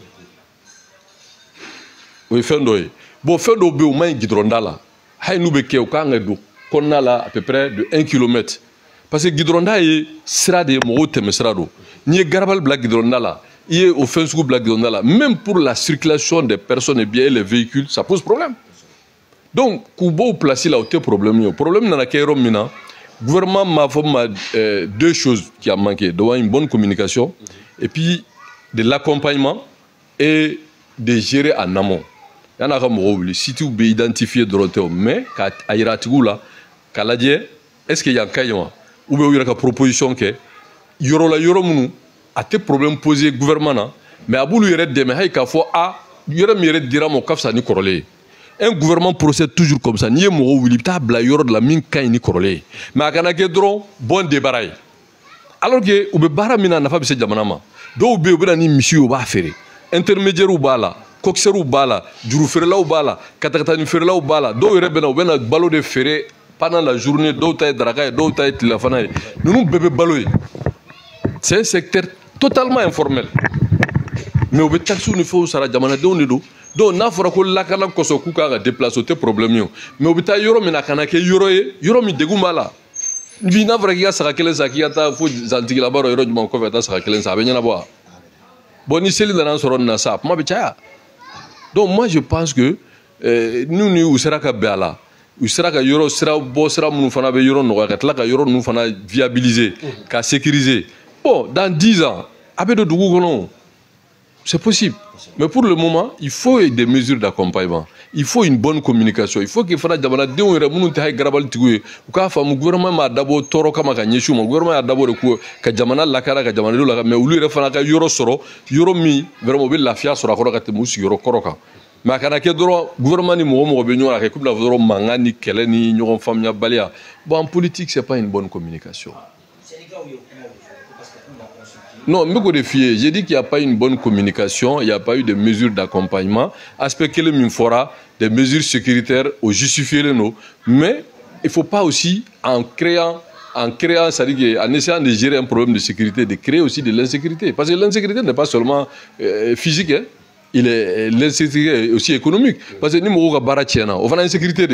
o ye fɛn dɔ ye bon fɛn dɔw bɛ yen o man ɲi gidɔrɔnda la hali n'u bɛ kɛ u kan ka don kɔnɔna la à peu près de 1 kilomètre parce que gidɔrɔnda ye sira de ye mɔgɔw tɛmɛ sira don n'i ye garabali bila gidɔrɔnda la i ye o fɛn sugu bila gidɔrɔnda la même pour la circulation des personnes et bien et les véhicules ça pose problème donc k'u bɔ o place la o tɛ problème ye o problème nana kɛ yɔrɔ min na gouvernement m'a fait deux choses qui a manqué d'avoir une bonne communication et puis de l'accompagnement et de gérer en amont. Il y en a qui si tu veux identifier Dorothée, mais à Iratigou là, est-ce qu'il y a un cas ou bien il y a une proposition que y aura a des problèmes posés au gouvernement, mais à bout il y a des mecs qui font ah, il y a des dira mon cap ça ni corrélé. Un gouvernement procède toujours comme ça. Ni mo wili ta bla yoro de la min kan ni corrélé. Mais à kana ke dron bon débarras. Alors que ou be bara mina na fa bi se jamana ma. Do be be ni misi o ba fere. Intermédiaire ou bala, coxeur ou bala, juru fere la ou bala, katakata ni fere la ou bala. Do yere be na balo de fere pendant la journée do ta draka do ta tilafana. Nous bébé balo. C'est un secteur totalement informel. Mais au be taxu ni fo sara jamana de on do. Donc n'a fɔra ko lakana kɔsɔ k'u kan ka déplacer o tɛ problème ye mais u bɛ taa yɔrɔ min na ka na kɛ yɔrɔ ye yɔrɔ min degun b'a la bi n'a fɔra k'i ka saga kelen san k'i ka taa fo zantigilaba dɔ yɔrɔ jumɛn kɔfɛ ka taa saga kelen san a bɛ ɲɛnabɔ wa bon ni seli nana sɔrɔ nin na sa kuma bɛ caya donc moi je pense que n'u ni u sera ka bɛn a la u sera ka yɔrɔ sira bɔ sira minnu fana bɛ yɔrɔ nɔgɔya ka tila ka yɔrɔ ninnu fana viabiliser ka sécuriser bon dans 10 ans a bɛ don dugu kɔnɔ c'est possible. Mais pour le moment, il faut des mesures d'accompagnement. Il faut une bonne communication. Il faut qu'il fasse d'abord des gens qui ont grabal tigoué. Ou quand le gouvernement m'a d'abord toro comme un yeshu, le gouvernement a d'abord que jamana la cara, que jamana la mais où lui refana que yoro soro, yoro mi vraiment bien la fia sera koroka te musi yoro koroka. Mais quand on a doro gouvernement ni mo benyo la coupe la doro mangani keleni nyoron famille balia. Bon en politique c'est pas une bonne communication. Non, mais j'ai dit qu'il n'y a pas une bonne communication, il n'y a pas eu de mesures d'accompagnement. Aspect que le fera des mesures sécuritaires au justifier les noms. Mais il ne faut pas aussi, en créant, c'est-à-dire en essayant de gérer un problème de sécurité, de créer aussi de l'insécurité. Parce que l'insécurité n'est pas seulement physique, hein. L'insécurité est aussi économique. Parce que nous avons des barres tiennes, on a une insécurité.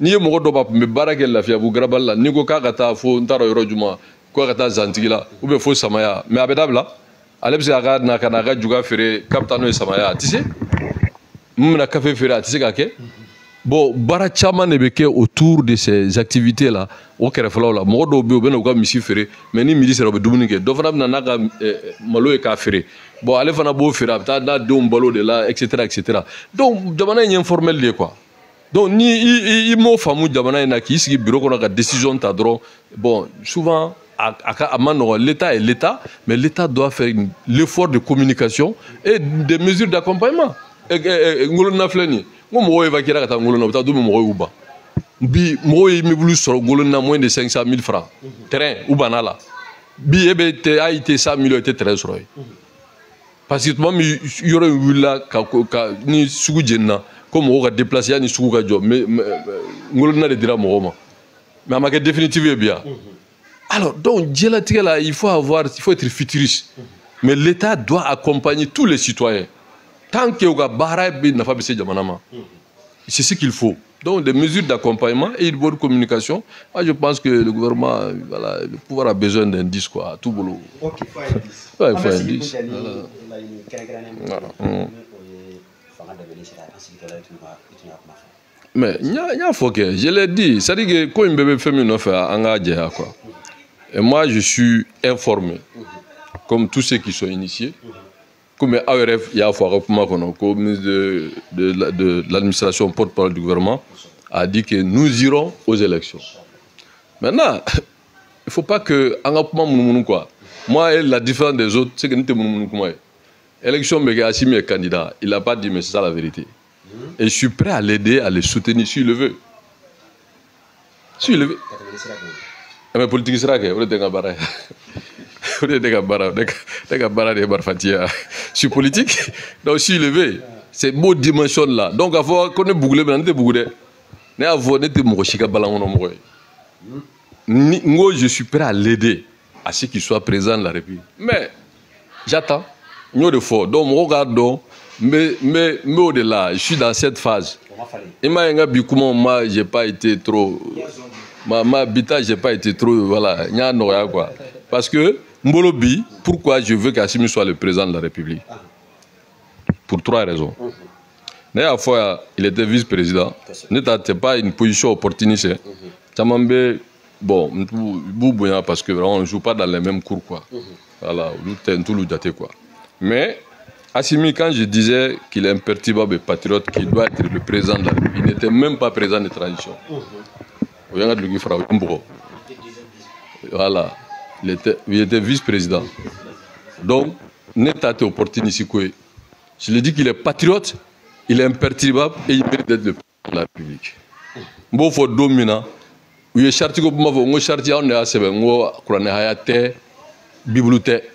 Ni avons des barres qui sont là, vous grabez là, ni avons des faux, quoi que ta zantigila ou bien faux samaya mais abedabla ale se aga na kana ga juga fere kaptano e samaya tu sais mna café fere tu sais ka ke bon bara chama ne beke autour de ces activités là o kere fala la mo do be o be no ga misi fere mais ni midi sera be dumuni ke do fana na ga malo e ka fere bon ale fana bo fere ta na de mbalo de là etc donc jamana est informel de quoi. Donc ni mo famu jamana na ki sigi bureau ko na décision ta dro bon souvent l'État est l'État, mais l'État doit faire l'effort de communication et des mesures d'accompagnement. Ngolo na fleni, ngo évacuer la ngolo na ta do mo uba. Bi mo mi bulu sur ngolo na moins de 500 000 francs. Terrain uba na la. Bi ebe te a été 100 000 était très sur. Parce que moi mi yoro wula ka ni sugu jenna comme on va déplacer ni sugu ka jo mais ngolo na de dira mo ma. Mais à ma définitive bien. Alors, donc, il faut être futuriste. Mais l'État doit accompagner tous les citoyens. Tant qu'il y a c'est ce qu'il faut. Donc, des mesures d'accompagnement et une bonne communication. Moi, je pense que le gouvernement, voilà, le pouvoir a besoin d'un disque, quoi, tout boulot. Ok, il faut un 10. Ouais, il faut un 10. Mais, il y a un faut que, je l'ai dit, c'est-à-dire que quand un bébé fait une offre, on a quoi. Et moi, je suis informé, comme tous ceux qui sont initiés. Comme ARF, il y a un ministre de l'administration porte-parole du gouvernement a dit que nous irons aux élections. Maintenant, il ne faut pas que... Moi, la différence des autres, c'est que nous sommes élection, mais Assimi est candidat. Il n'a pas dit, mais c'est ça la vérité. Et je suis prêt à l'aider, à le soutenir s'il le veut. S'il le veut. Mais politique sera que vous êtes un barrage. Vous êtes un barrage de barfatia. Je suis politique, donc je suis levé. C'est beau dimension là. Donc il faut qu'on ait bouglé, mais on est bouglé. Ne avons pas de mochika balangon moye. Moi, je suis prêt à l'aider à ce qu'il soit président de la République. Mais j'attends. Nous de fort. Donc, regardons. Mais au-delà, je suis dans cette phase. Et moi, j'ai pas été trop. Ma bita, j'ai pas été trop. Voilà, quoi. Parce que Mbolobi, pourquoi je veux qu'Assimi soit le président de la République? Pour 3 raisons. La dernière fois, il était vice-président. Ce n'était pas une position opportuniste. Bon, parce que on ne joue pas dans les mêmes cours, quoi. Voilà, tout le daté, quoi. Mais Assimi, quand je disais qu'il est imperturbable et patriote, qu'il doit être le président de la République, il n'était même pas président de transition. Voilà, il était vice-président. Donc, n'est pas opportuniste. Je lui dis qu'il est patriote, il est imperturbable et il mérite d'être le président de la République. Bon, il faut dominer. Il y a charte ko buma fo ngo charte on a sebe ngo Qur'an hayate bibliothèque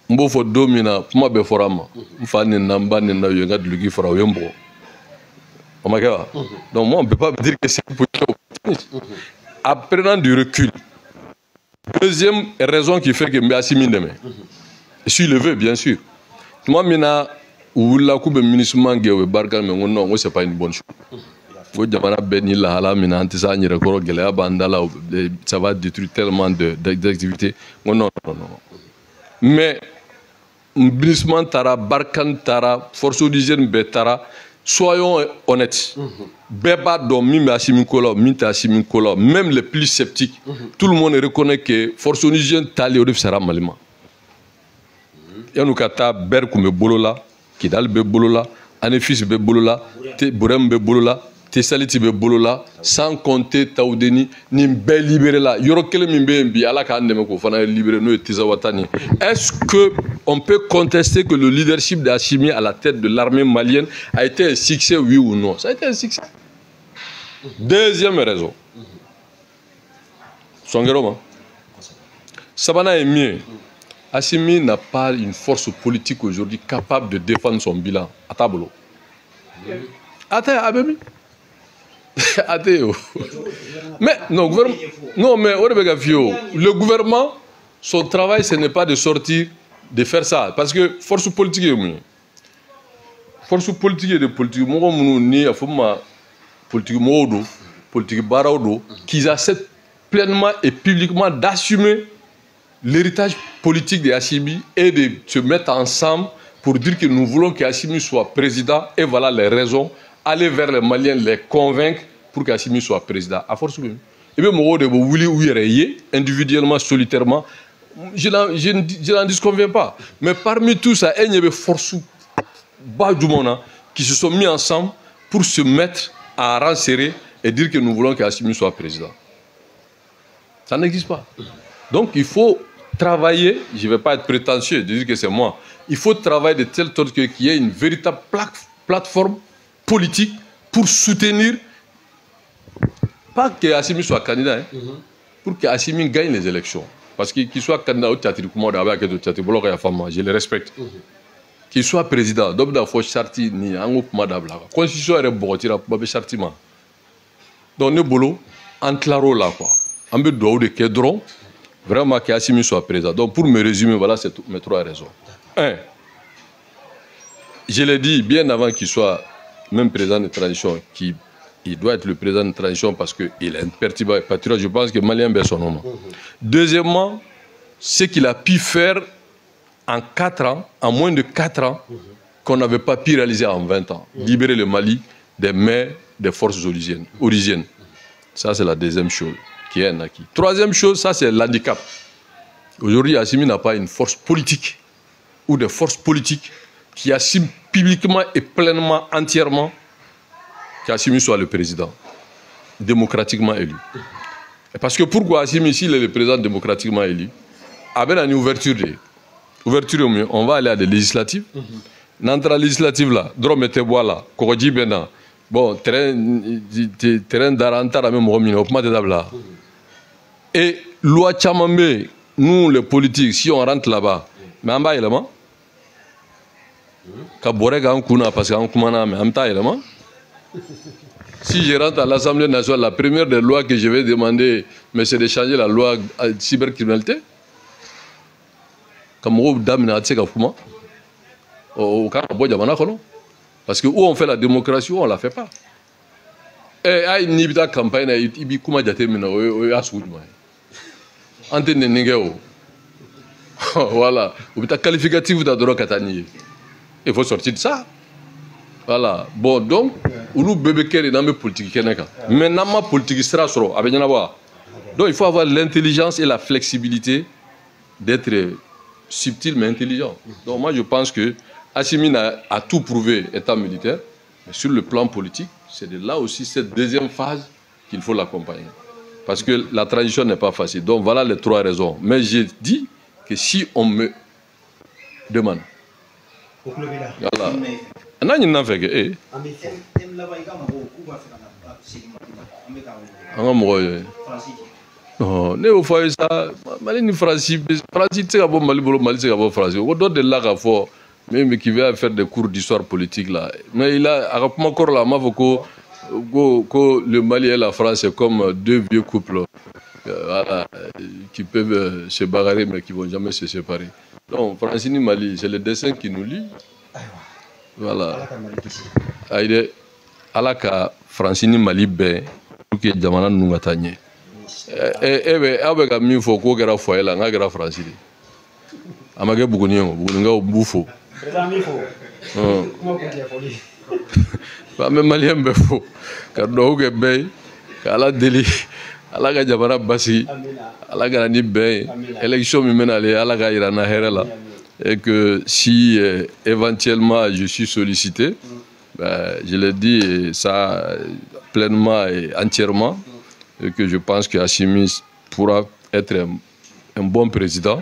mbo fo domina puma be forama mfani namba ni na yo ngad lugi fora yombo on m'a donc moi on peut pas dire que c'est pour apprenant du recul. Deuxième raison qui fait que Assimi Ndeme je suis levé bien sûr moi mina ou la coupe ministre mangewe barka mais non c'est pas une bonne chose. Ça va détruire tellement d'activités. Non, non, non, non. Mais, Brisman Tara, Barkan Tara, Force d'hygiène Betara, soyons honnêtes. Beba Domi, même les plus sceptiques, tout le monde reconnaît que Force d'hygiène Tali Orif sera malima. Yanukata, Berkume Bolola, Kidal Be Bolola, Anefis Be Bolola, Burem Be Bolola. Tessaliti be bolola sans compter Taoudeni ni bel libéré là yoro kele min be bi ala ka ndeme ko fana libéré no Tizawatani. Est-ce que on peut contester que le leadership d'Assimi à la tête de l'armée malienne a été un succès, oui ou non? Ça a été un succès. Deuxième raison. Songeroma. Sabana est mieux. Assimi n'a pas une force politique aujourd'hui capable de défendre son bilan à tableau. Attends, Abemi. Mais non, le gouvernement, son travail, ce n'est pas de sortir, de faire ça. Parce que force politique est mieux. Force politique et de politique, politique baraudo, qu'ils acceptent pleinement et publiquement d'assumer l'héritage politique d'Assimi et de se mettre ensemble pour dire que nous voulons qu'Assimi soit président et voilà les raisons. Aller vers les Maliens, les convaincre pour qu'Assimi soit président. À force de et bien, moi, individuellement, solitairement, je n'en disconviens pas. Mais parmi tout ça, il y a des forces qui se sont mis ensemble pour se mettre à renserrer et dire que nous voulons qu'Assimi soit président. Ça n'existe pas. Donc, il faut travailler, je ne vais pas être prétentieux de dire que c'est moi, il faut travailler de telle sorte qu'il y ait une véritable plateforme politique pour soutenir, pas que Assimi soit candidat, pour que Assimi gagne les élections. Parce qu'il soit candidat au théâtre, je le respecte. Qu'il soit président, donc il faut charti ni en la constitution est botira pour chartima. Donc nous boulot en claro là quoi. En but de Kedron, vraiment que Assimi soit président. Donc pour me résumer, voilà c'est mes 3 raisons. 1. Je l'ai dit bien avant qu'il soit même président de transition, il doit être le président de transition parce qu'il est imperturbable et patriote. Je pense que Malien est son nom. Deuxièmement, ce qu'il a pu faire en 4 ans, en moins de 4 ans, qu'on n'avait pas pu réaliser en 20 ans. Libérer le Mali des mains des forces origines. Ça, c'est la deuxième chose qui est un acquis. Troisième chose, ça, c'est l'handicap. Aujourd'hui, Assimi n'a pas une force politique ou des forces politiques qui assument publiquement et pleinement, entièrement, qu'Assimi soit le président, démocratiquement élu. Et parce que pourquoi Assimi, s'il est le président démocratiquement élu, avec une ouverture, on va aller à des législatives. Dans la législative là, Dromete Boala, Korodji Bena, bon, terrain d'Aranta, même Romino, au de Dabla. Et loi Chamambe, nous les politiques, si on rentre là-bas, mais en bas, il est là. Ka borega an kuna parce que an kuma na me amta ilama Si je rentre à l'Assemblée nationale, la première des lois que je vais demander, mais c'est de changer la loi cybercriminalité. Comme on parce que où on fait la démocratie, où on ne la fait pas. Et à une niveau de campagne, il y a comment dire voilà. Vous êtes qualificatif d'adoro Katani. Il faut sortir de ça. Voilà. Bon, donc, nous bébé qui est dans mes politiques. Maintenant, ma politique sera sur. Donc, il faut avoir l'intelligence et la flexibilité d'être subtil mais intelligent. Donc, moi, je pense que Assimi a tout prouvé étant militaire, mais sur le plan politique, c'est de là aussi cette deuxième phase qu'il faut l'accompagner. Parce que la transition n'est pas facile. Donc, voilà les 3 raisons. Mais j'ai dit que si on me demande. Voilà. Non, ne faut ça. Mali ni France c'est bon Mali c'est bon France. On doit de là même qui va faire des cours d'histoire politique là. Mais il a encore là, que le Mali et la France c'est comme 2 vieux couples voilà, qui peuvent se bagarrer mais qui vont jamais se séparer. Donc France ni Mali, c'est le dessin qui nous lie. Voilà. Aïe, alaka France ni Mali ben pour que jamana nous gatanye. Avec un faut qu'on ait foyer là, on a France. Amage Bougounion, Bougounga Boufo. Pas même Malien Befo. Car Dogue Bay, Kala Deli, Alaga Jabara Bassi, Alaga Nibé, élection me mène à Alaga Irana Herela. Et que si éventuellement je suis sollicité, ben, je l'ai dit ça pleinement et entièrement. Et que je pense que Assimi pourra être un bon président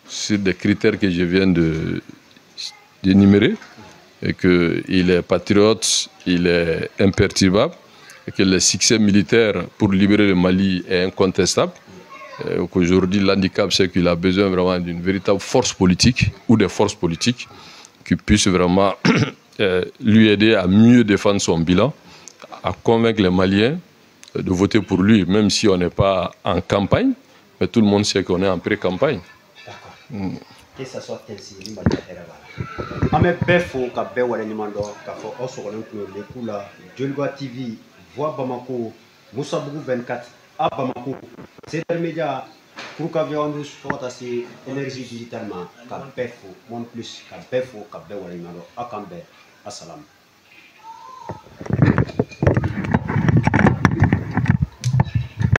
sur des critères que je viens d'énumérer, et qu'il est patriote, il est imperturbable, et que le succès militaire pour libérer le Mali est incontestable. Aujourd'hui, l'handicap, c'est qu'il a besoin vraiment d'une véritable force politique ou des forces politiques qui puissent vraiment lui aider à mieux défendre son bilan, à convaincre les Maliens de voter pour lui, même si on n'est pas en campagne, mais tout le monde sait qu'on est en pré-campagne. D'accord. Que ça soit ainsi, il m'a dit à mais Befo, Kabé, ou Alenimando, Kafo, Osolen, le Kula, Djolba TV, Voix Bamako, Moussabougou 24, à Bamako, c'est le média, pour qu'avait on nous soit assez énergie digitalement, Kabefo, moins plus, Kabefo, Kabé, ou Alenimando, à Kambé, Assalam.